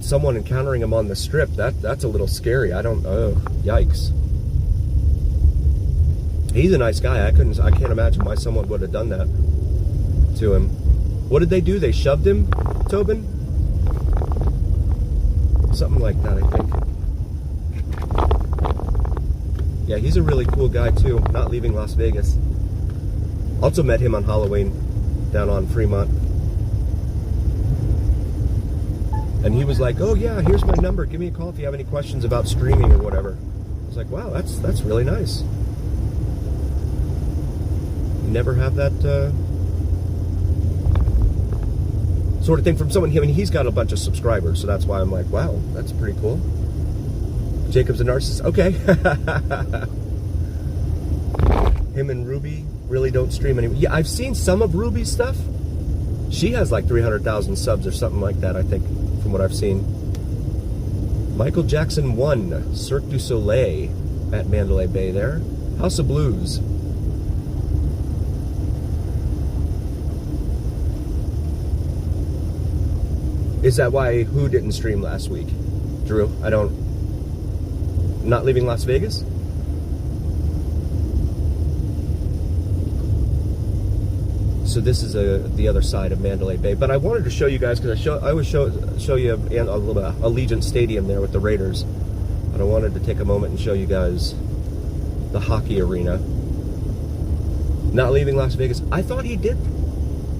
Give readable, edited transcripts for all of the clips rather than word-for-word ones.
someone encountering him on the strip, that's a little scary. I don't, oh, yikes. He's a nice guy. I can't imagine why someone would have done that to him. What did they do? They shoved him, Tobin? Something like that, I think. Yeah, he's a really cool guy too, not leaving Las Vegas. Also met him on Halloween down on Fremont. And he was like, oh yeah, here's my number. Give me a call if you have any questions about streaming or whatever. I was like, wow, that's really nice. You never have that sort of thing from someone. I mean, he's got a bunch of subscribers, so that's why I'm like, wow, that's pretty cool. Jacob's a narcissist. Okay. Him and Ruby really don't stream anymore. Yeah, I've seen some of Ruby's stuff. She has like 300,000 subs or something like that, I think, from what I've seen. Michael Jackson 1, Cirque du Soleil at Mandalay Bay there. House of Blues. Is that why who didn't stream last week? Drew, not leaving Las Vegas? So this is the other side of Mandalay Bay. But I wanted to show you guys, because I always show you Allegiant Stadium there with the Raiders. But I wanted to take a moment and show you guys the hockey arena. Not leaving Las Vegas. I thought he did.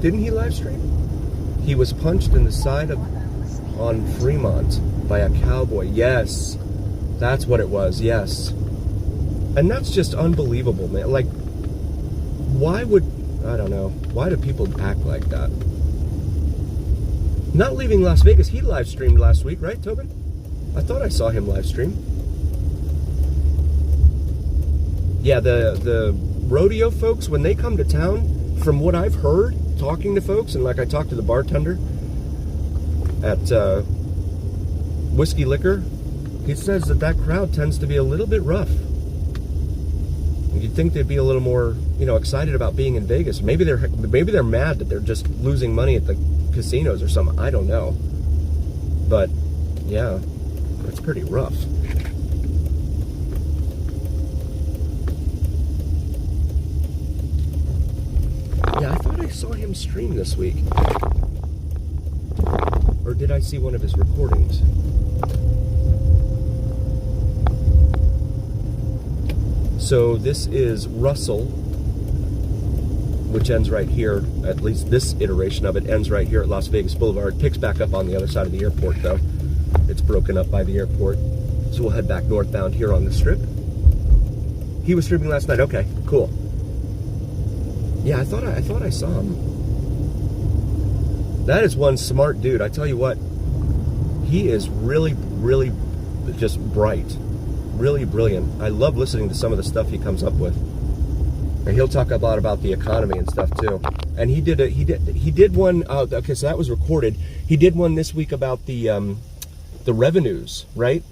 Didn't he live stream? He was punched in the side on Fremont by a cowboy. Yes, that's what it was. Yes, and that's just unbelievable, man. Like, why would, I don't know, why do people act like that? Not leaving Las Vegas. He live streamed last week, right, Tobin? I thought I saw him live stream. Yeah, the rodeo folks, when they come to town, from what I've heard, talking to folks, and like I talked to the bartender at Whiskey Liquor, he says that crowd tends to be a little bit rough. You'd think they'd be a little more, excited about being in Vegas. Maybe they're mad that they're just losing money at the casinos or something. I don't know. But yeah, that's pretty rough. Yeah, I thought I saw him stream this week. Or did I see one of his recordings? So this is Russell, which ends right here. At least this iteration of it ends right here at Las Vegas Boulevard. It picks back up on the other side of the airport, though. It's broken up by the airport. So we'll head back northbound here on the Strip. He was streaming last night. Okay, cool. Yeah, I thought I saw him. That is one smart dude. I tell you what, he is really, really just bright. Really brilliant. I love listening to some of the stuff he comes up with. And he'll talk a lot about the economy and stuff too. And he did one. Okay, so that was recorded. He did one this week about the revenues, right?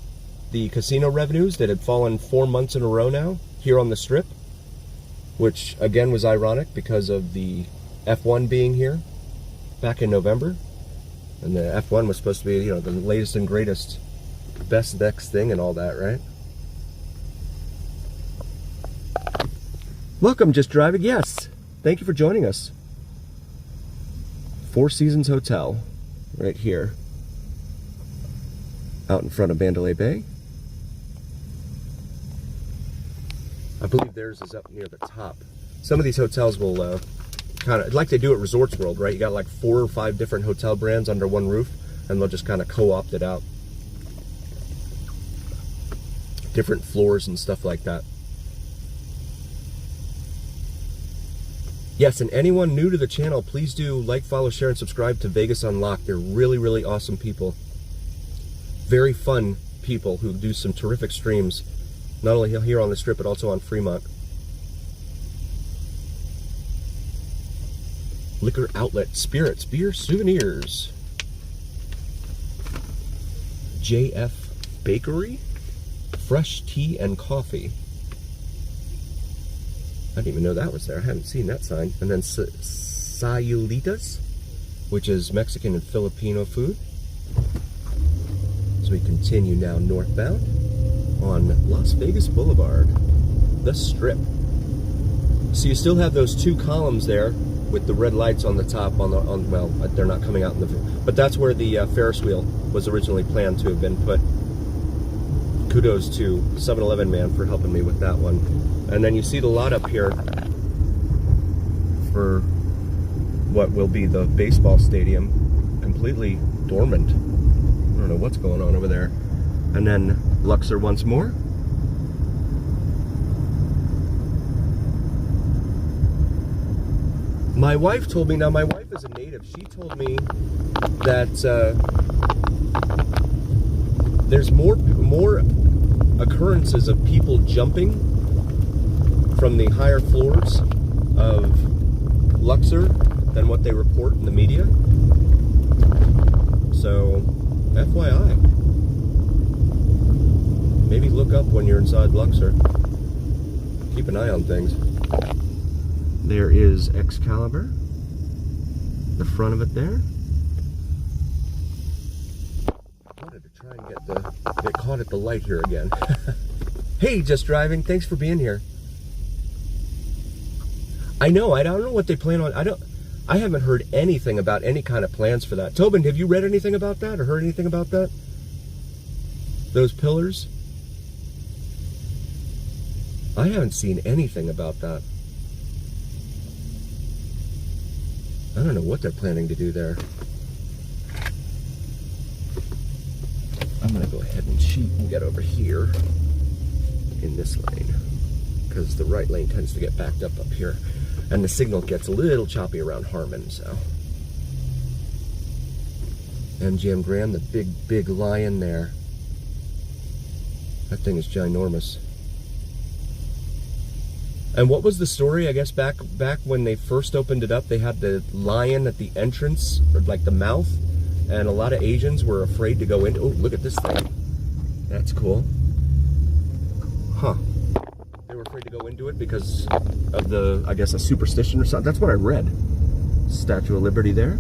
The casino revenues that had fallen 4 months in a row now here on the Strip, which again was ironic because of the F1 being here back in November, and the F1 was supposed to be, the latest and greatest, best next thing and all that, right? Welcome, Just Driving. Yes, thank you for joining us. Four Seasons Hotel, right here, out in front of Mandalay Bay. I believe theirs is up near the top. Some of these hotels will kind of, like they do at Resorts World, right? You got like 4 or 5 different hotel brands under one roof, and they'll just kind of co-opt it out. Different floors and stuff like that. Yes, and anyone new to the channel, please do like, follow, share, and subscribe to Vegas Unlocked. They're really, really awesome people. Very fun people who do some terrific streams, not only here on the Strip, but also on Fremont. Liquor outlet, spirits, beer, souvenirs. JF Bakery, fresh tea and coffee. I didn't even know that was there. I hadn't seen that sign. And then Sayulitas, which is Mexican and Filipino food. As we continue now northbound on Las Vegas Boulevard, the Strip. So you still have those two columns there with the red lights on the top. Well, they're not coming out in the, but that's where the Ferris wheel was originally planned to have been put. Kudos to 7-Eleven man for helping me with that one. And then you see the lot up here for what will be the baseball stadium, completely dormant. I don't know what's going on over there. And then Luxor once more. My wife told me, now my wife is a native, she told me that there's more occurrences of people jumping from the higher floors of Luxor than what they report in the media. So, FYI. Maybe look up when you're inside Luxor. Keep an eye on things. There is Excalibur. The front of it there. I wanted to try and get caught at the light here again. Hey, Just Driving, thanks for being here. I know, I don't know what they plan on. I haven't heard anything about any kind of plans for that. Tobin, have you read anything about that or heard anything about that? Those pillars? I haven't seen anything about that. I don't know what they're planning to do there. I'm gonna go ahead and cheat and get over here in this lane, because the right lane tends to get backed up here, and the signal gets a little choppy around Harmon, so. MGM Grand, the big lion there. That thing is ginormous. And what was the story? I guess back when they first opened it up, they had the lion at the entrance, or like the mouth, and a lot of Asians were afraid to go in. Oh, look at this thing. That's cool. Huh. They were afraid to go into it because of the, I guess, a superstition or something. That's what I read. Statue of Liberty there.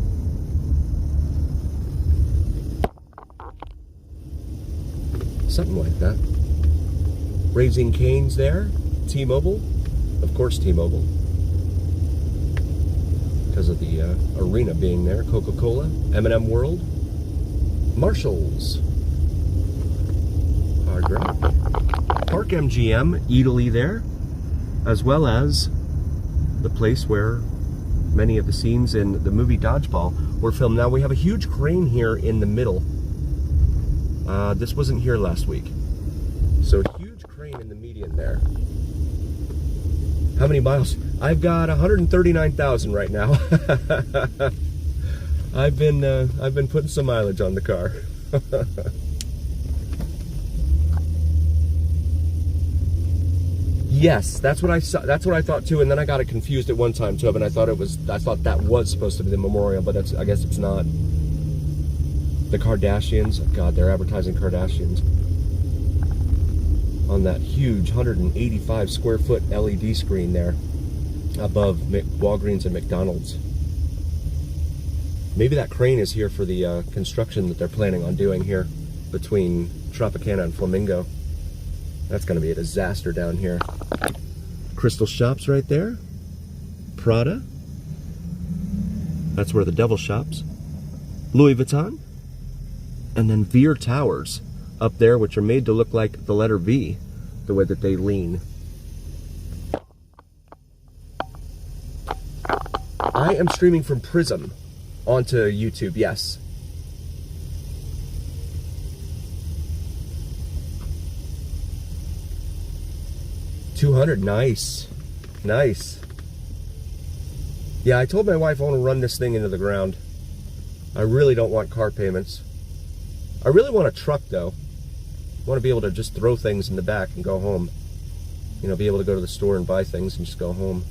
Something like that. Raising Cane's there. T-Mobile. Of course, T-Mobile. Because of the arena being there. Coca-Cola. M&M World. Marshalls. Hard Rock. Park MGM. Eataly there. As well as the place where many of the scenes in the movie Dodgeball were filmed. Now we have a huge crane here in the middle. This wasn't here last week. So huge crane in the median there. How many miles? I've got 139,000 right now. I've been putting some mileage on the car. Yes, that's what I saw. That's what I thought too. And then I got it confused at one time too. And I thought that was supposed to be the memorial, but I guess it's not. The Kardashians. Oh God, they're advertising Kardashians on that huge 185 square foot LED screen there above Walgreens and McDonald's. Maybe that crane is here for the construction that they're planning on doing here between Tropicana and Flamingo. That's going to be a disaster down here. Crystal Shops right there. Prada. That's where the devil shops. Louis Vuitton. And then Veer Towers up there, which are made to look like the letter V, the way that they lean. I am streaming from Prism onto YouTube, yes. $200, nice. Nice. Yeah, I told my wife I want to run this thing into the ground. I really don't want car payments. I really want a truck though. I want to be able to just throw things in the back and go home. You know, be able to go to the store and buy things and just go home.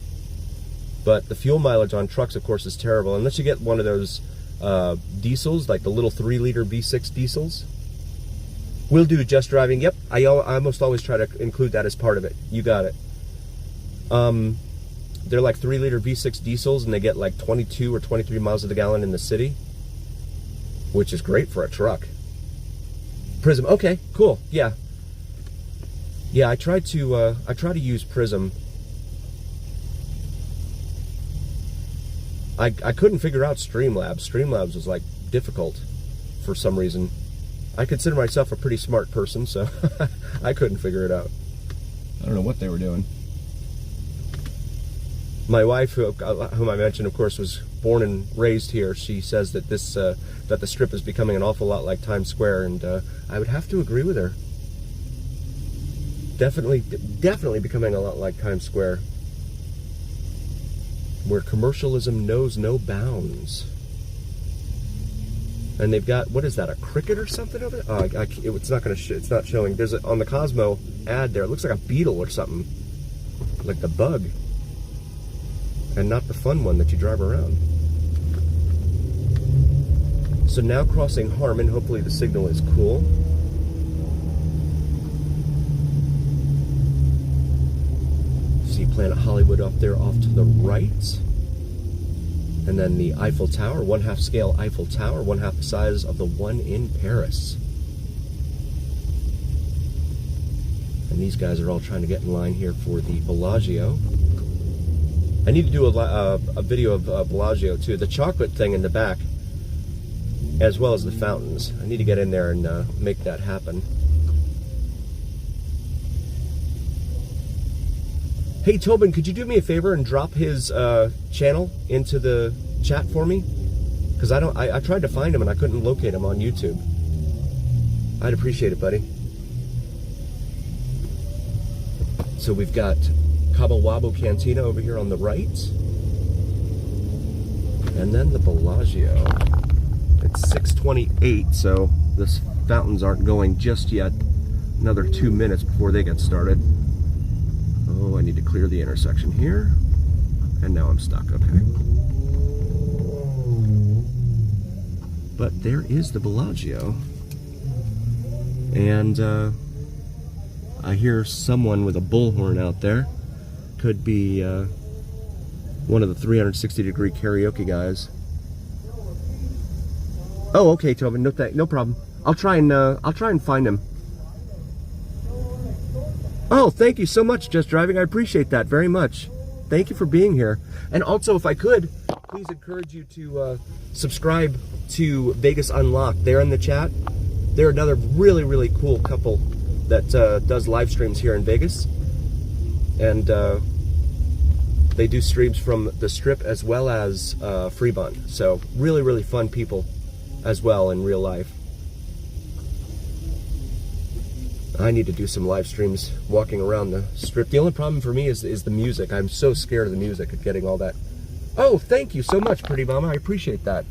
But the fuel mileage on trucks, of course, is terrible. Unless you get one of those diesels, like the little 3-liter V6 diesels. Will do, Just Driving. Yep, I almost always try to include that as part of it. You got it. They're like 3-liter V6 diesels, and they get like 22 or 23 miles to the gallon in the city, which is great for a truck. Prism. Okay, cool. Yeah. Yeah, I try to use Prism. I couldn't figure out Streamlabs. Streamlabs was like difficult for some reason. I consider myself a pretty smart person, so I couldn't figure it out. I don't know what they were doing. My wife, whom I mentioned, of course, was born and raised here. She says that that the Strip is becoming an awful lot like Times Square, and I would have to agree with her. Definitely becoming a lot like Times Square, where commercialism knows no bounds. And they've got, what is that, a cricket or something over there? Oh, it's not going to. It's not showing. There's on the Cosmo ad there. It looks like a beetle or something, like the bug. And not the fun one that you drive around. So now crossing Harmon, hopefully the signal is cool. See Planet Hollywood up there off to the right. And then the Eiffel Tower, 1/2 scale Eiffel Tower, 1/2 the size of the one in Paris. And these guys are all trying to get in line here for the Bellagio. I need to do a video of Bellagio too. The chocolate thing in the back, as well as the fountains. I need to get in there and make that happen. Hey Tobin, could you do me a favor and drop his channel into the chat for me? Because I tried to find him and I couldn't locate him on YouTube. I'd appreciate it, buddy. So we've got Cabo Wabo Cantina over here on the right. And then the Bellagio. It's 6:28, so the fountains aren't going just yet. Another 2 minutes before they get started. Oh, I need to clear the intersection here. And now I'm stuck, okay. But there is the Bellagio. And I hear someone with a bullhorn out there. Could be one of the 360-degree karaoke guys. Oh, okay, Tobin. No problem. I'll try and find him. Oh, thank you so much, Just Driving. I appreciate that very much. Thank you for being here. And also, if I could, please encourage you to subscribe to Vegas Unlocked. They're in the chat. They're another really, really cool couple that does live streams here in Vegas. And they do streams from the Strip as well as Freebun. So really, really fun people as well in real life. I need to do some live streams walking around the Strip. The only problem for me is the music. I'm so scared of the music, of getting all that. Oh, thank you so much, Pretty Mama. I appreciate that.